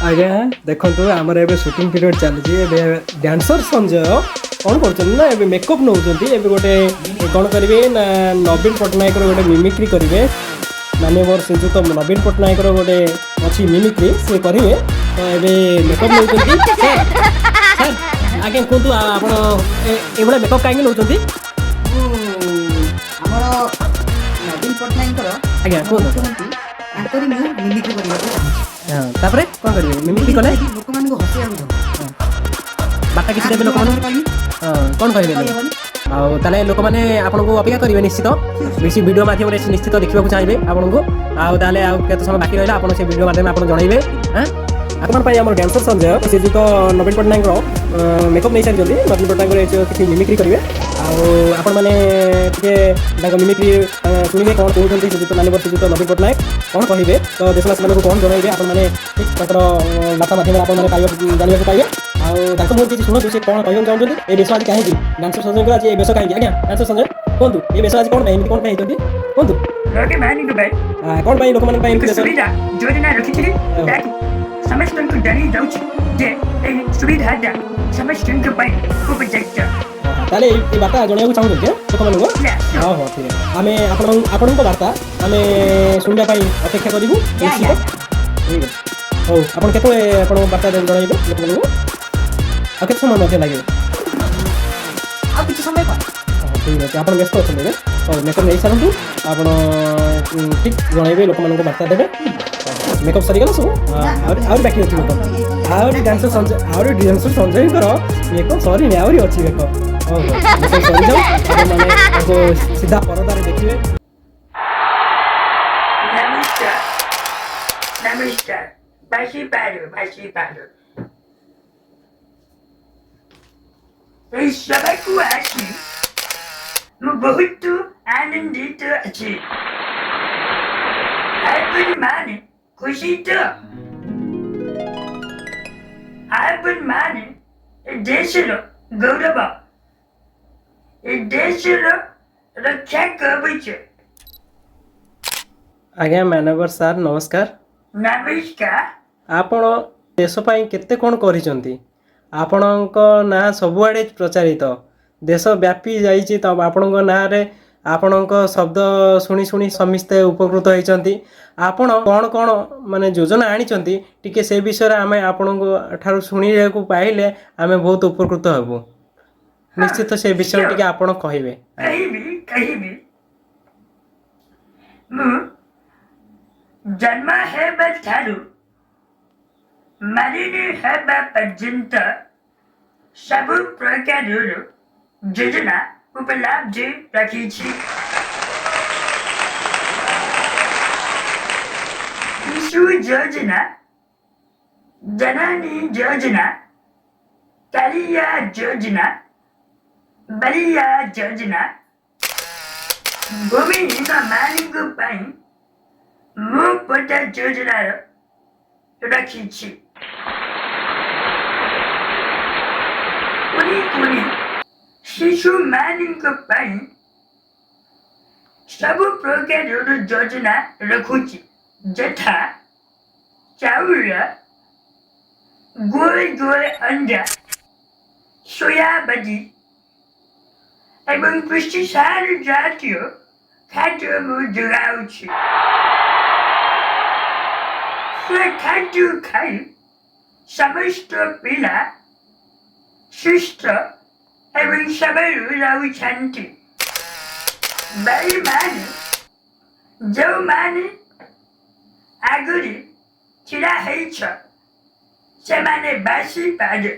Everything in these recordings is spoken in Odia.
ଆଜ୍ଞା ଦେଖନ୍ତୁ ଆମର ଏବେ ସୁଟିଂ ପିରିୟଡ଼ ଚାଲିଛି। ଏବେ ଡ୍ୟାନ୍ସର ସଞ୍ଜୟ କ'ଣ କରୁଛନ୍ତି ନା ଏବେ ମେକଅପ୍ ନେଉଛନ୍ତି। ଏବେ ଗୋଟେ କ'ଣ କରିବେ ନା ନବୀନ ପଟ୍ଟନାୟକର ଗୋଟେ ମିମିକ୍ରି କରିବେ। ମାନେ ମୋର ଶ୍ରୀଯୁକ୍ତ ନବୀନ ପଟ୍ଟନାୟକର ଗୋଟେ ଅଛି ମିମିକ୍ରି ସେ କରିବେ। ତ ଏବେ ମେକଅପ୍ ନେଉଛନ୍ତି। ସାର୍ ଆଜ୍ଞା କୁହନ୍ତୁ ଆପଣ ଏଭଳିଆ ମେକଅପ୍ କାହିଁକି ନେଉଛନ୍ତି? ଆମର ନବୀନ ପଟ୍ଟନାୟକଙ୍କର ଆଜ୍ଞା କୁହନ୍ତୁ। ତାଙ୍କରି ମୁଁ ମିମିକ୍ରି କରିବାକୁ ଚାହୁଁଛି। ହଁ ତାପରେ କ'ଣ କରିବେ ମିମିକ୍ରି କଲେ ଲୋକମାନଙ୍କୁ ହସେଇବାକୁ ଚାହୁଁଛି। ବାର୍ତ୍ତା କିଛି ଦେବେ ଲୋକମାନଙ୍କୁ। ହଁ କ'ଣ କହିବେ ଆଉ ତାହେଲେ ଲୋକମାନେ ଆପଣଙ୍କୁ ଅପେକ୍ଷା କରିବେ ନିଶ୍ଚିତ। ବେଶୀ ଭିଡ଼ିଓ ମାଧ୍ୟମରେ ନିଶ୍ଚିତ ଦେଖିବାକୁ ଚାହିଁବେ ଆପଣଙ୍କୁ। ଆଉ ତାହେଲେ ଆଉ କେତେ ସମୟ ବାକି ରହିଲା ଆପଣ ସେ ଭିଡ଼ିଓ ମାଧ୍ୟମରେ ଆପଣ ଜଣାଇବେ। ଆପଣଙ୍କ ପାଇଁ ଆମର ଡ୍ୟାନ୍ସର ସଞ୍ଜୟ ଶ୍ରୀଯୁକ୍ତ ନବୀନ ପଟ୍ଟନାୟକର ମେକଅପ୍ ନେଇସାରିଛନ୍ତି। ନବୀନ ପଟ୍ଟନାୟକର କିଛି ମିମିକ୍ରି କରିବେ। ଆଉ ଆପଣମାନେ ଟିକେ ତାଙ୍କ ମିମିକ୍ରି ଶୁଣିବେ କ'ଣ କହୁଛନ୍ତି ଶ୍ରୀଯୁକ୍ତ ମାନ୍ୟବର ଶ୍ରୀଯୁକ୍ତ ନବୀନ ପଟ୍ଟନାୟକ କ'ଣ କହିବେ। ତ ଦେଶବାସୀମାନଙ୍କୁ କ'ଣ ଜଣାଇବେ ଆପଣମାନେ ଠିକ୍ ତାଙ୍କର ବାର୍ତ୍ତା ମାଧ୍ୟମରେ ଆପଣମାନେ ଜାଣିବାକୁ ପାଇବେ। ଆଉ ତାଙ୍କ ମୁହଁରୁ କିଛି ଶୁଣନ୍ତୁ ସେ କ'ଣ କହିବାକୁ ଚାହୁଁଛନ୍ତି। ଏ ବେଶ ଆଜି କାହିଁକି ଡ୍ୟାନ୍ସର ସଞ୍ଜୟଙ୍କର ଆଜି ଏ ବେଶ କାହିଁକି? ଆଜ୍ଞା ଡ୍ୟାନ୍ସର ସଞ୍ଜୟ କୁହନ୍ତୁ ଏ ବେଶ ଆଜି କ'ଣ ପାଇଁ ଏମିତି କ'ଣ ପାଇଁ ହେଇଛନ୍ତି କୁହନ୍ତୁ। କ'ଣ ପାଇଁ ଲୋକମାନଙ୍କ ପାଇଁ ଏମିତି ବେଶ ଯୋଜନା ରଖିଥିଲି ତାକୁ ସମସ୍ତଙ୍କୁ ଜଣାଇ ଦେଉଛି ଯେ ଏହି ସୁବିଧାଟା ସମସ୍ତଙ୍କ ପାଇଁ ଉପଯୁକ୍ତ। ତାହେଲେ ଏଇ ବାର୍ତ୍ତା ଜଣାଇବାକୁ ଚାହୁଁଛନ୍ତି ଲୋକମାନଙ୍କୁ। ହଁ ହଁ ଠିକ୍ ଅଛି। ଆମେ ଆପଣଙ୍କ ବାର୍ତ୍ତା ଆମେ ଶୁଣିବା ପାଇଁ ଅପେକ୍ଷା କରିବୁ ନିଶ୍ଚିତ। ଠିକ୍ ଅଛି ହଉ ଆପଣ କେତେବେଳେ ଆପଣଙ୍କ ବାର୍ତ୍ତା ଜଣାଇବେ ଲୋକମାନଙ୍କୁ? ଆଉ କେତେ ସମୟ ମଧ୍ୟ ଲାଗିବ? ଆଉ କିଛି ସମୟ ପରେ। ଠିକ୍ ଅଛି ଆପଣ ବ୍ୟସ୍ତ ଅଛନ୍ତି ଏବେ। ହଉ ମେକଅପ୍ ନେଇସାରନ୍ତୁ ଆପଣ ଠିକ୍ ଜଣାଇବେ ଲୋକମାନଙ୍କୁ ବାର୍ତ୍ତା ଦେବେ। ମେକଅପ୍ ସରିଗଲା ସବୁ ଆହୁରି ବାକି ଅଛି ମେକଅପ୍। ଆହୁରି ଡ୍ୟାନ୍ସର ସଞ୍ଜୟଙ୍କର ମେକଅପ୍ ସରିନି ଆହୁରି ଅଛି ମେକଅପ୍। ହଉ ହଉ ମେକଅପ୍ ସରିଯାଉ ଆପଣମାନେ ତାଙ୍କୁ ସିଧା ପରଦାରେ ଦେଖିବେ। ନମସ୍କାର ବାସିପାରୁ ଏହି ସଭାକୁ ଆସି ମୁଁ ବହୁତ ଆନନ୍ଦିତ ଅଛି। ଆପଣମାନେ ଖୁସି ତ? ଆପଣମାନେ ଏ ଦେଶର ଗୌରବ, ଏ ଦେଶର ରକ୍ଷା କବଚ। ଆଜ୍ଞା ମ୍ୟାନେଜର ସାର୍ ନମସ୍କାର। ନମସ୍କାର। ଆପଣ ଦେଶ ପାଇଁ କେତେ କ'ଣ କରିଛନ୍ତି? ଆପଣଙ୍କ ନାଁ ସବୁଆଡ଼େ ପ୍ରଚାରିତ, ଦେଶ ବ୍ୟାପୀ ଯାଇଛି। ତ ଆପଣଙ୍କ ନାଁରେ ଆପଣଙ୍କ ଶବ୍ଦ ଶୁଣି ଶୁଣି ସମସ୍ତେ ଉପକୃତ ହୋଇଛନ୍ତି। ଆପଣ କ'ଣ କ'ଣ ମାନେ ଯୋଜନା ଆଣିଛନ୍ତି ଟିକେ ସେ ବିଷୟରେ ଆମେ ଆପଣଙ୍କ ଠାରୁ ଶୁଣିବାକୁ ପାଇଲେ ଆମେ ବହୁତ ଉପକୃତ ହେବୁ। ନିଶ୍ଚିତ ସେ ବିଷୟରେ ଟିକେ ଆପଣ କହିବେ। କହିବି ମୁଁ ଜନ୍ମ ହେବା ଠାରୁ ମରିଣୀ ହେବା ପର୍ଯ୍ୟନ୍ତ ସବୁ ପ୍ରକାରର ଯୋଜନା ଉପଲବ୍ଧ ରଖିଛି। ଶିଶୁ ଯୋଜନା, ଜନନୀ ଯୋଜନା, କାଳିଆ ଯୋଜନା, ବଳିଆ ଯୋଜନା, ଭୂମିହୀନ ମାନଙ୍କ ପାଇଁ ମୋ ପଟା ଯୋଜନାର ରଖିଛି। ପୁଣି ଶିଶୁମାନଙ୍କ ପାଇଁ ସବୁ ପ୍ରକାରର ଯୋଜନା ରଖୁଛି, ଯଥା ଚାଉଳ, ଗୋଳ ଅଣ୍ଡା, ସୋୟାବଡି ଏବଂ ପୁଷ୍ଟିସାର ଜାତୀୟ ଖାଦ୍ୟ ମୁଁ ଯୋଗାଉଛି। ସେ ଖାଦ୍ୟ ଖାଇ ସମସ୍ତ ପିଲା ସୁସ୍ଥ ଏବଂ ସବଳ ରହୁଛନ୍ତି। ଭାଇମାନେ ଯେଉଁମାନେ ଆଗରେ ଛିଡ଼ା ହେଇଛ ସେମାନେ ବାସିପାରେ,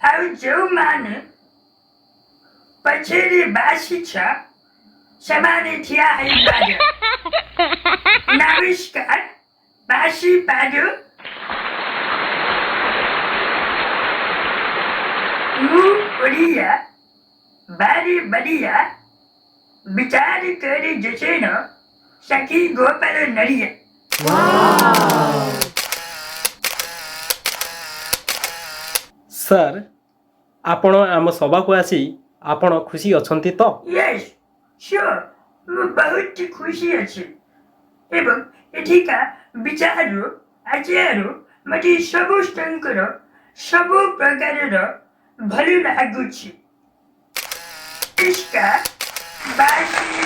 ଆଉ ଯେଉଁମାନେ ପଛରେ ବାସିଛ ସେମାନେ ଠିଆ ହେଇପାରେ। ନମସ୍କାର ବାସିପାରୁ। ମୁଁ ଓଡ଼ିଆ ଭାରି ବଢ଼ିଆ विचार करे जैसे न सखी गोपाल नड़िया। ସାର୍ ଆପଣ ଆମ ସଭାକୁ ଆସି ଆପଣ ଖୁସି ଅଛନ୍ତି ତ? यस श्योर ମୁଁ ବହୁତ ଖୁସି ଅଛି ଏବଂ ଏଠିକା ବିଚାର ଆଚାର ମୋତେ ସମସ୍ତଙ୍କର ସବୁ ପ୍ରକାରର ଭଲ ଲାଗୁଛି। इसका बासी